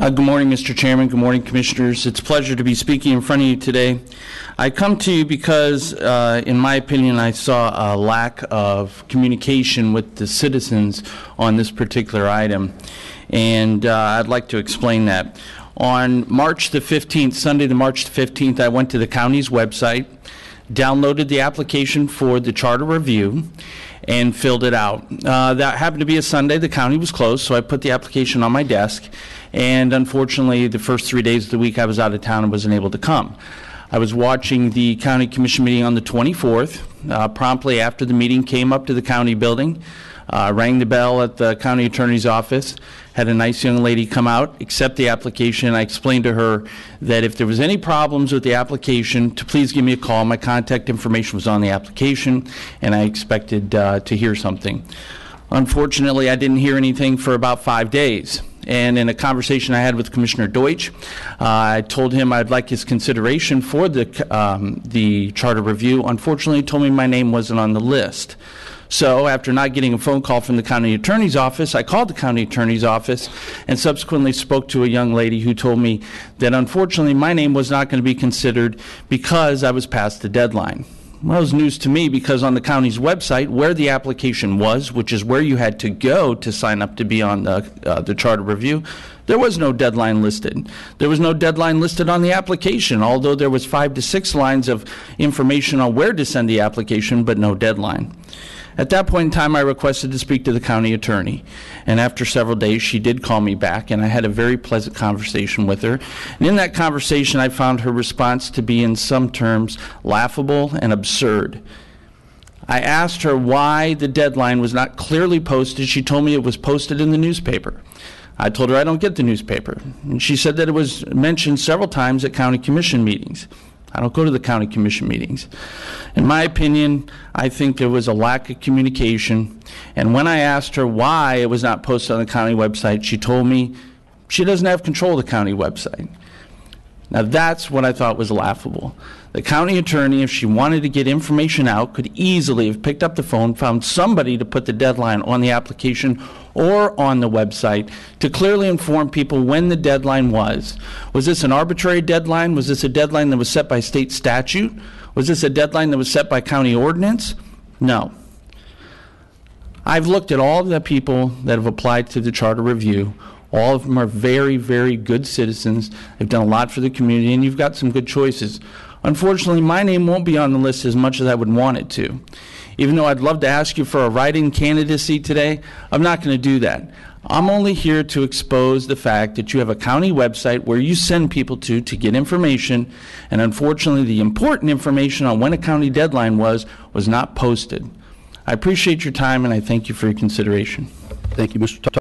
Good morning, Mr. Chairman. Good morning, Commissioners. It's a pleasure to be speaking in front of you today. I come to you because, in my opinion, I saw a lack of communication with the citizens on this particular item, and I'd like to explain that. On March the 15th, Sunday, March the 15th, I went to the county's website, downloaded the application for the charter review, and filled it out. That happened to be a Sunday. The county was closed, so I put the application on my desk. And unfortunately, the first 3 days of the week I was out of town and wasn't able to come. I was watching the county commission meeting on the 24th. Promptly after the meeting, came up to the county building, rang the bell at the county attorney's office, had a nice young lady come out, accept the application. I explained to her that if there was any problems with the application, to please give me a call. My contact information was on the application, and I expected to hear something. Unfortunately, I didn't hear anything for about 5 days. And in a conversation I had with Commissioner Deutsch, I told him I'd like his consideration for the charter review. Unfortunately, he told me my name wasn't on the list. So after not getting a phone call from the county attorney's office, I called the county attorney's office and subsequently spoke to a young lady who told me that unfortunately my name was not going to be considered because I was past the deadline. Well, it was news to me because on the county's website, where the application was, which is where you had to go to sign up to be on the charter review, there was no deadline listed. There was no deadline listed on the application, although there was 5 to 6 lines of information on where to send the application, but no deadline. At that point in time, I requested to speak to the county attorney, and after several days, she did call me back, and I had a very pleasant conversation with her. And in that conversation, I found her response to be, in some terms, laughable and absurd. I asked her why the deadline was not clearly posted. She told me it was posted in the newspaper. I told her I don't get the newspaper, and she said that it was mentioned several times at county commission meetings. I don't go to the county commission meetings. In my opinion, I think there was a lack of communication, and when I asked her why it was not posted on the county website, she told me she doesn't have control of the county website. Now that's what I thought was laughable. The county attorney, if she wanted to get information out, could easily have picked up the phone, found somebody to put the deadline on the application or on the website to clearly inform people when the deadline was. Was this an arbitrary deadline? Was this a deadline that was set by state statute? Was this a deadline that was set by county ordinance? No. I've looked at all of the people that have applied to the charter review. All of them are very, very good citizens. They've done a lot for the community, and you've got some good choices. Unfortunately, my name won't be on the list as much as I would want it to. Even though I'd love to ask you for a write-in candidacy today, I'm not going to do that. I'm only here to expose the fact that you have a county website where you send people to get information, and unfortunately the important information on when a county deadline was not posted. I appreciate your time, and I thank you for your consideration. Thank you, Mr.